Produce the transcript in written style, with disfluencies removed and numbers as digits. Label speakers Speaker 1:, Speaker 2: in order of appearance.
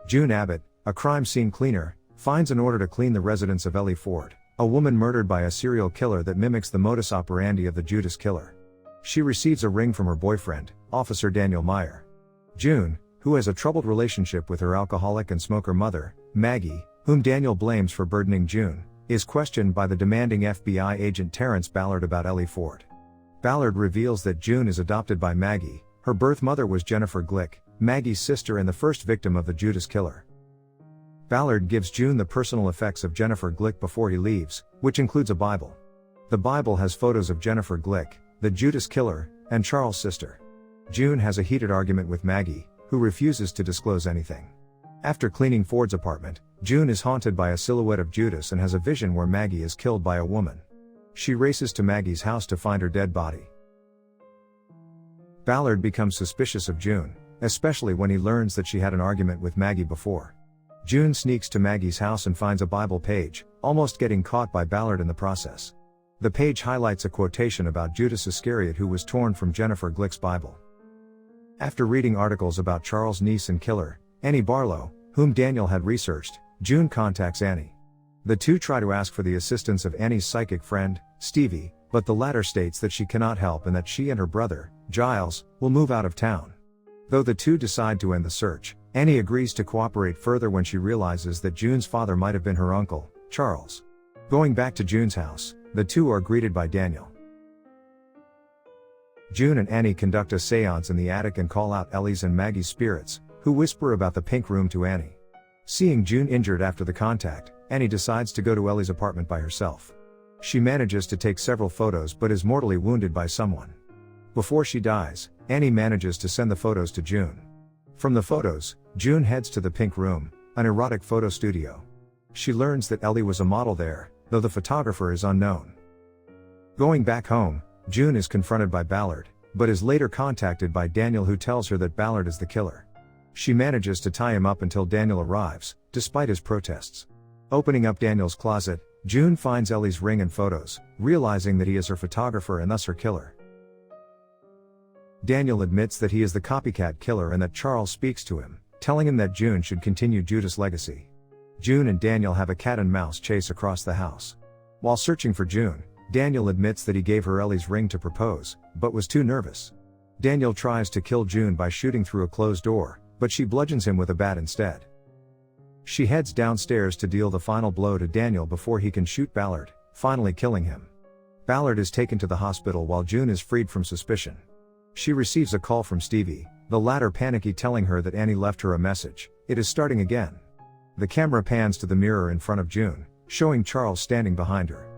Speaker 1: June Abbott, a crime scene cleaner, finds an order to clean the residence of Ellie Ford, a woman murdered by a serial killer that mimics the modus operandi of the Judas killer. She receives a ring from her boyfriend, Officer Daniel Meyer. June, who has a troubled relationship with her alcoholic and smoker mother, Maggie, whom Daniel blames for burdening June, is questioned by the demanding FBI agent Terrence Ballard about Ellie Ford. Ballard reveals that June is adopted by Maggie. Her birth mother was Jennifer Glick, Maggie's sister and the first victim of the Judas killer. Ballard gives June the personal effects of Jennifer Glick before he leaves, which includes a Bible. The Bible has photos of Jennifer Glick, the Judas killer, and Charles' sister. June has a heated argument with Maggie, who refuses to disclose anything. After cleaning Ford's apartment, June is haunted by a silhouette of Judas and has a vision where Maggie is killed by a woman. She races to Maggie's house to find her dead body. Ballard becomes suspicious of June, especially when he learns that she had an argument with Maggie before. June sneaks to Maggie's house and finds a Bible page, almost getting caught by Ballard in the process. The page highlights a quotation about Judas Iscariot who was torn from Jennifer Glick's Bible. After reading articles about Charles' niece and killer, Annie Barlow, whom Daniel had researched, June contacts Annie. The two try to ask for the assistance of Annie's psychic friend, Stevie, but the latter states that she cannot help and that she and her brother, Giles, will move out of town. Though the two decide to end the search, Annie agrees to cooperate further when she realizes that June's father might have been her uncle, Charles. Going back to June's house, the two are greeted by Daniel. June and Annie conduct a seance in the attic and call out Ellie's and Maggie's spirits, who whisper about the pink room to Annie. Seeing June injured after the contact, Annie decides to go to Ellie's apartment by herself. She manages to take several photos but is mortally wounded by someone. Before she dies, Annie manages to send the photos to June. From the photos, June heads to the pink room, an erotic photo studio. She learns that Ellie was a model there, though the photographer is unknown. Going back home, June is confronted by Ballard, but is later contacted by Daniel who tells her that Ballard is the killer. She manages to tie him up until Daniel arrives, despite his protests. Opening up Daniel's closet, June finds Ellie's ring and photos, realizing that he is her photographer and thus her killer. Daniel admits that he is the copycat killer and that Charles speaks to him, telling him that June should continue Judas' legacy. June and Daniel have a cat and mouse chase across the house. While searching for June, Daniel admits that he gave her Ellie's ring to propose, but was too nervous. Daniel tries to kill June by shooting through a closed door, but she bludgeons him with a bat instead. She heads downstairs to deal the final blow to Daniel before he can shoot Ballard, finally killing him. Ballard is taken to the hospital while June is freed from suspicion. She receives a call from Stevie, the latter panicky telling her that Annie left her a message. It is starting again. The camera pans to the mirror in front of June, showing Charles standing behind her.